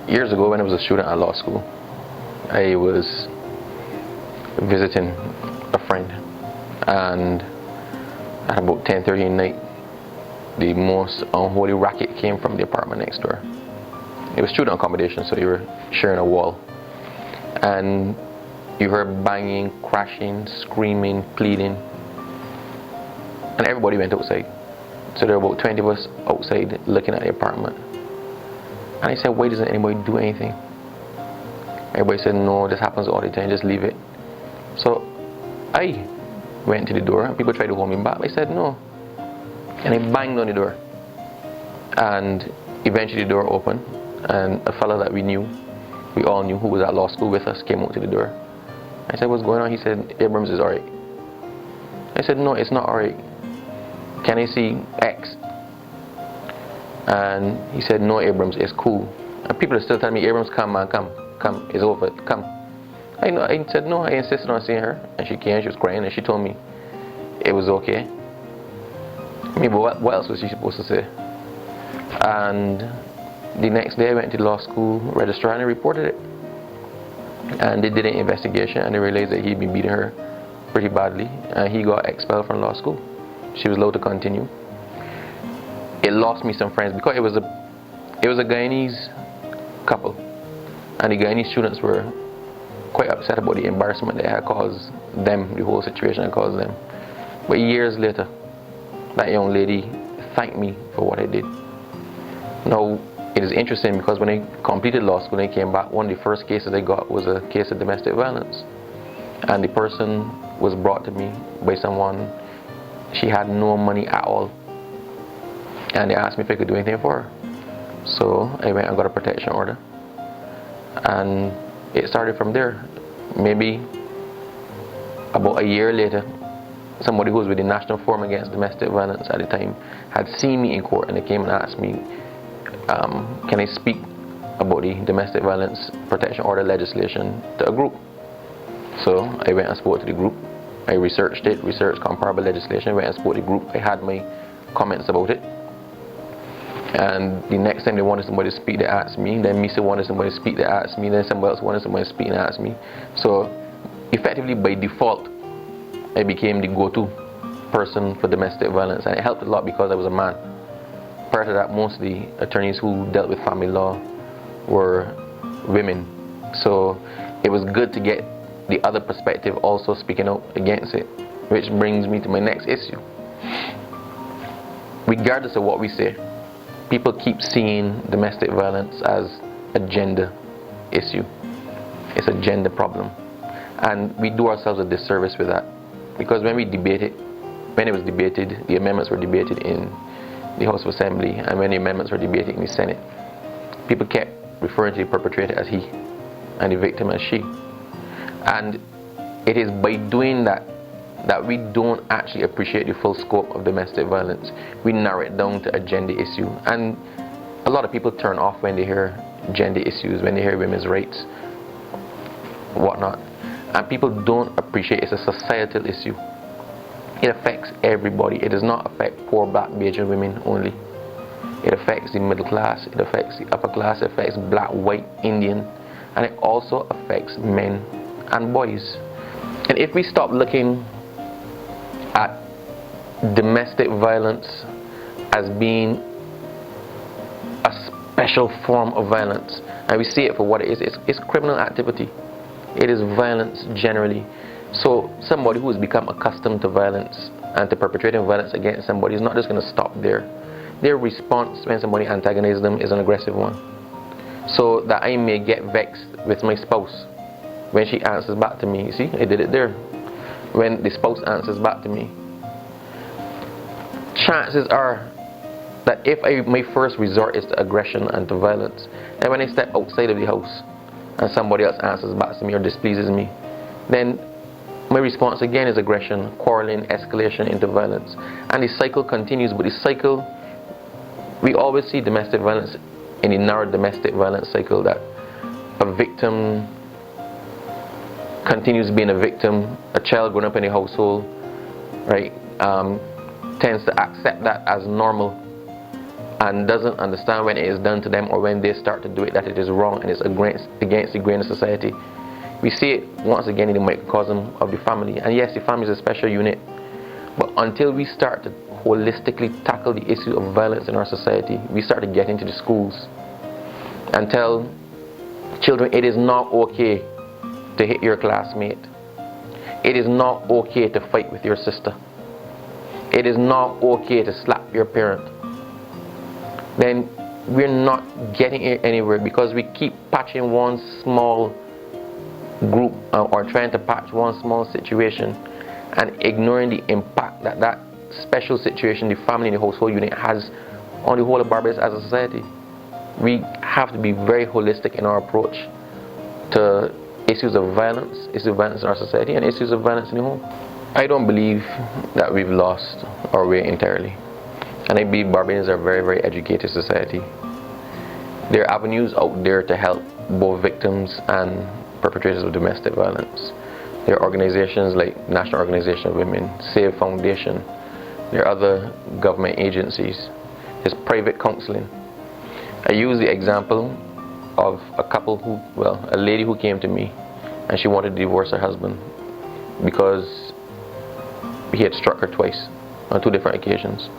Years ago, when I was a student at law school, I was visiting a friend, and at about 10:30 at night, the most unholy racket came from the apartment next door. It was student accommodation, so they were sharing a wall, and you heard banging, crashing, screaming, pleading, and everybody went outside. So there were about 20 of us outside looking at the apartment. And I said, why doesn't anybody do anything? Everybody said, no, this happens all the time, just leave it. So I went to the door, and people tried to hold me back. I said, no. And I banged on the door. And eventually the door opened, and a fellow that we all knew, who was at law school with us, came out to the door. I said, what's going on? He said, Abrams is alright. I said, no, it's not alright. Can I see X? And he said, no, Abrams, it's cool. And people are still telling me, Abrams, come man, come, it's over, come. I said, no, I insisted on seeing her. And she came, she was crying, and she told me it was okay. I mean, but what else was she supposed to say? And the next day I went to the law school registrar and I reported it. And they did an investigation, and they realized that he'd been beating her pretty badly, and he got expelled from law school. She was allowed to continue. It lost me some friends because it was a Guyanese couple, and the Guyanese students were quite upset about the embarrassment that had caused them, the whole situation had caused them. But years later, that young lady thanked me for what I did. Now, it is interesting because when I completed law school and I came back, one of the first cases I got was a case of domestic violence. And the person was brought to me by someone. She had no money at all. And they asked me if I could do anything for her. So I went and got a protection order. And it started from there. Maybe about a year later, somebody who was with the National Forum Against Domestic Violence at the time had seen me in court, and they came and asked me, can I speak about the domestic violence protection order legislation to a group? So I went and spoke to the group. I researched comparable legislation, went and spoke to the group. I had my comments about it. And the next time they wanted somebody to speak, they asked me. Then Misa wanted somebody to speak, they asked me. Then somebody else wanted somebody to speak, and they asked me. So effectively, by default, I became the go-to person for domestic violence, and it helped a lot because I was a man. Prior to that, most of the attorneys who dealt with family law were women. So it was good to get the other perspective also speaking out against it, which brings me to my next issue. Regardless of what we say, people keep seeing domestic violence as a gender issue. It's a gender problem. And we do ourselves a disservice with that. Because when it was debated, the amendments were debated in the House of Assembly, and when the amendments were debated in the Senate, people kept referring to the perpetrator as he, and the victim as she. And it is by doing that we don't actually appreciate the full scope of domestic violence. We narrow it down to a gender issue. And a lot of people turn off when they hear gender issues, when they hear women's rights, whatnot. And people don't appreciate it's a societal issue. It affects everybody. It does not affect poor black Bajan women only. It affects the middle class, it affects the upper class, it affects black, white, Indian, and it also affects men and boys. And if we stop looking at domestic violence as being a special form of violence, and we see it for what it is, it's criminal activity. It is violence generally. So somebody who has become accustomed to violence and to perpetrating violence against somebody is not just going to stop there. Their response when somebody antagonizes them is an aggressive one. So that I may get vexed with my spouse when she answers back to me. You see, I did it there. When the spouse answers back to me, chances are that if my first resort is to aggression and to violence, then when I step outside of the house and somebody else answers back to me or displeases me, then my response again is aggression, quarreling, escalation into violence. And the cycle continues, but the cycle, we always see domestic violence in the narrow domestic violence cycle, that a victim continues being a victim, a child growing up in a household, right, tends to accept that as normal, and doesn't understand when it is done to them or when they start to do it that it is wrong and it's against the grain of society. We see it once again in the microcosm of the family. And yes, the family is a special unit, but until we start to holistically tackle the issue of violence in our society, we start to get into the schools and tell children it is not okay to hit your classmate. It is not okay to fight with your sister. It is not okay to slap your parent. Then we're not getting anywhere, because we keep patching one small group or trying to patch one small situation and ignoring the impact that that special situation, the family and the household unit, has on the whole of Barbados as a society. We have to be very holistic in our approach to issues of violence in our society and issues of violence in the home. I don't believe that we've lost our way entirely. And I believe Barbadians are a very, very educated society. There are avenues out there to help both victims and perpetrators of domestic violence. There are organizations like National Organization of Women, SAVE Foundation. There are other government agencies. There's private counseling. I use the example of a couple who, well, a lady who came to me and she wanted to divorce her husband because he had struck her twice on 2 different occasions.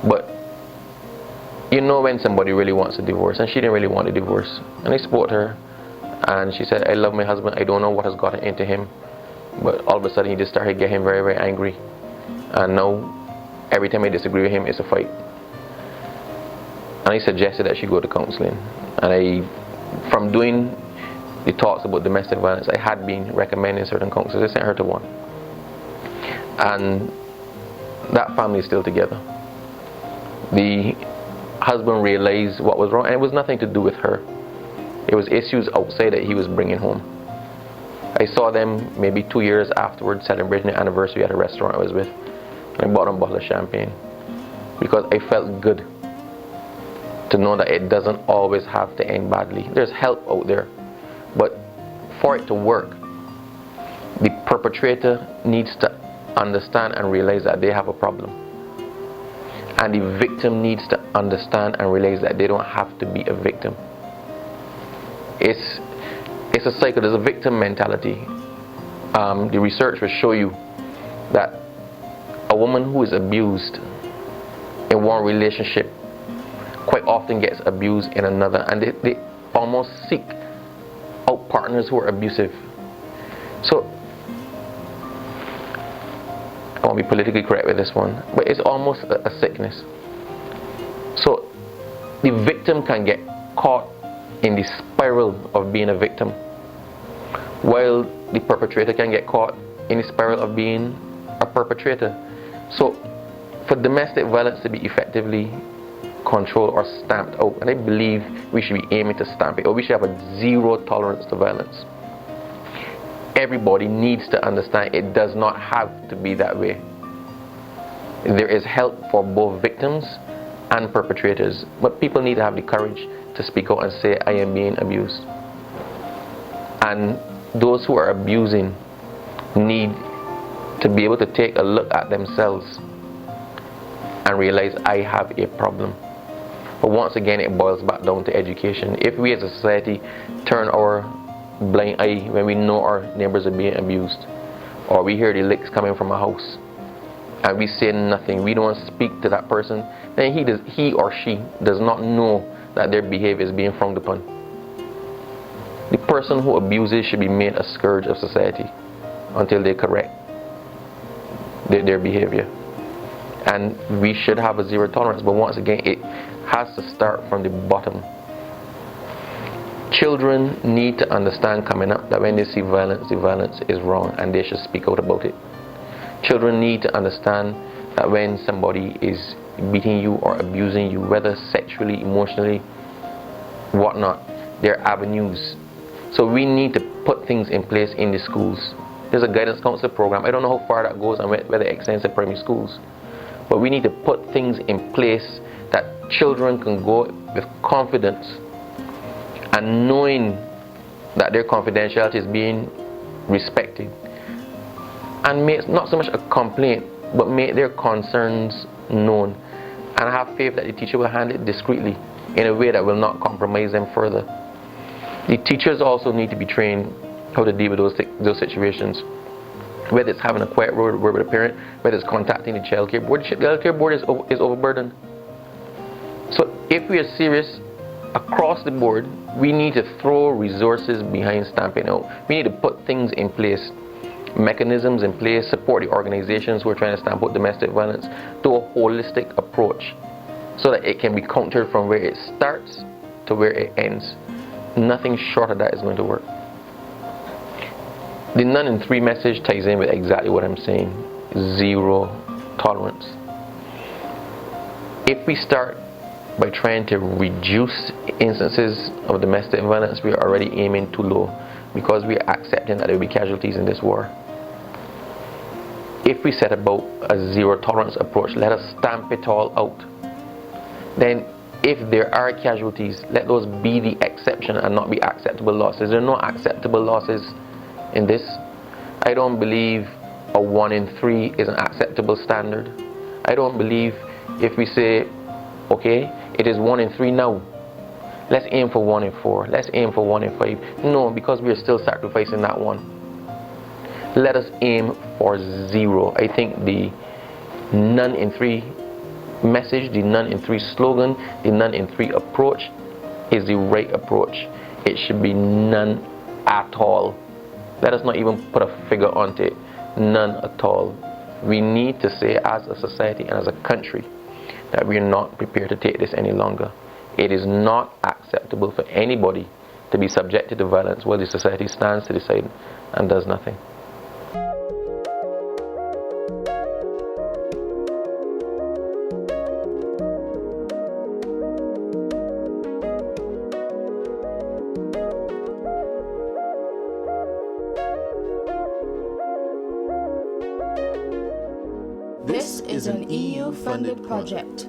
But you know when somebody really wants a divorce, and she didn't really want a divorce. And I spoke to her and she said, I love my husband, I don't know what has gotten into him, but all of a sudden he just started getting very, very angry, and now every time I disagree with him it's a fight. And I suggested that she go to counseling, and from doing the talks about domestic violence, I had been recommending certain counselors. I sent her to one, and that family is still together. The husband realized what was wrong, and it was nothing to do with her. It was issues outside that he was bringing home. I saw them maybe 2 years afterwards celebrating the anniversary at a restaurant I was with, and I bought them a bottle of champagne because I felt good to know that it doesn't always have to end badly. There's help out there, but for it to work, the perpetrator needs to understand and realize that they have a problem, and the victim needs to understand and realize that they don't have to be a victim. It's a cycle. There's a victim mentality. The research will show you that a woman who is abused in one relationship quite often gets abused in another, and they almost seek out partners who are abusive. So I won't be politically correct with this one, but it's almost a sickness. So the victim can get caught in the spiral of being a victim, while the perpetrator can get caught in the spiral of being a perpetrator. So for domestic violence to be effectively controlled or stamped out, and I believe we should be aiming to stamp it, or we should have a zero tolerance to violence. Everybody needs to understand it does not have to be that way. There is help for both victims and perpetrators, but people need to have the courage to speak out and say, I am being abused. And those who are abusing need to be able to take a look at themselves and realize I have a problem. But once again, it boils back down to education. If we as a society turn our blind eye when we know our neighbors are being abused, or we hear the licks coming from a house, and we say nothing, we don't speak to that person, then he or she does not know that their behavior is being frowned upon. The person who abuses should be made a scourge of society until they correct their behavior. And we should have a zero tolerance, but once again, it has to start from the bottom. Children need to understand coming up that when they see violence, the violence is wrong and they should speak out about it. Children need to understand that when somebody is beating you or abusing you, whether sexually, emotionally, whatnot, there are avenues. So we need to put things in place in the schools. There's a guidance counselor program. I don't know how far that goes and whether it extends to primary schools. But we need to put things in place that children can go with confidence and knowing that their confidentiality is being respected, and make not so much a complaint but make their concerns known And I have faith that the teacher will handle it discreetly in a way that will not compromise them further. The teachers also need to be trained how to deal with those situations. Whether it's having a quiet word with a parent, whether it's contacting the child care board. The child care board is overburdened. So if we are serious across the board, we need to throw resources behind stamping out. We need to put things in place, mechanisms in place, support the organizations who are trying to stamp out domestic violence, to a holistic approach so that it can be countered from where it starts to where it ends. Nothing short of that is going to work. The none in three message ties in with exactly what I'm saying. Zero tolerance. If we start by trying to reduce instances of domestic violence, we are already aiming too low, because we are accepting that there will be casualties in this war. If we set about a zero tolerance approach, let us stamp it all out. Then if there are casualties, let those be the exception and not be acceptable losses. There are no acceptable losses in this. I don't believe a 1 in 3 is an acceptable standard. I don't believe if we say, okay, it is 1 in 3 now, let's aim for 1 in 4, let's aim for 1 in 5. No, because we are still sacrificing that one. Let us aim for 0. I think the none in 3 message, the none in 3 slogan, the none in 3 approach is the right approach. It should be none at all. Let us not even put a figure onto it. None at all. We need to say as a society and as a country that we are not prepared to take this any longer. It is not acceptable for anybody to be subjected to violence while the society stands to the side and does nothing. This is an EU-funded project.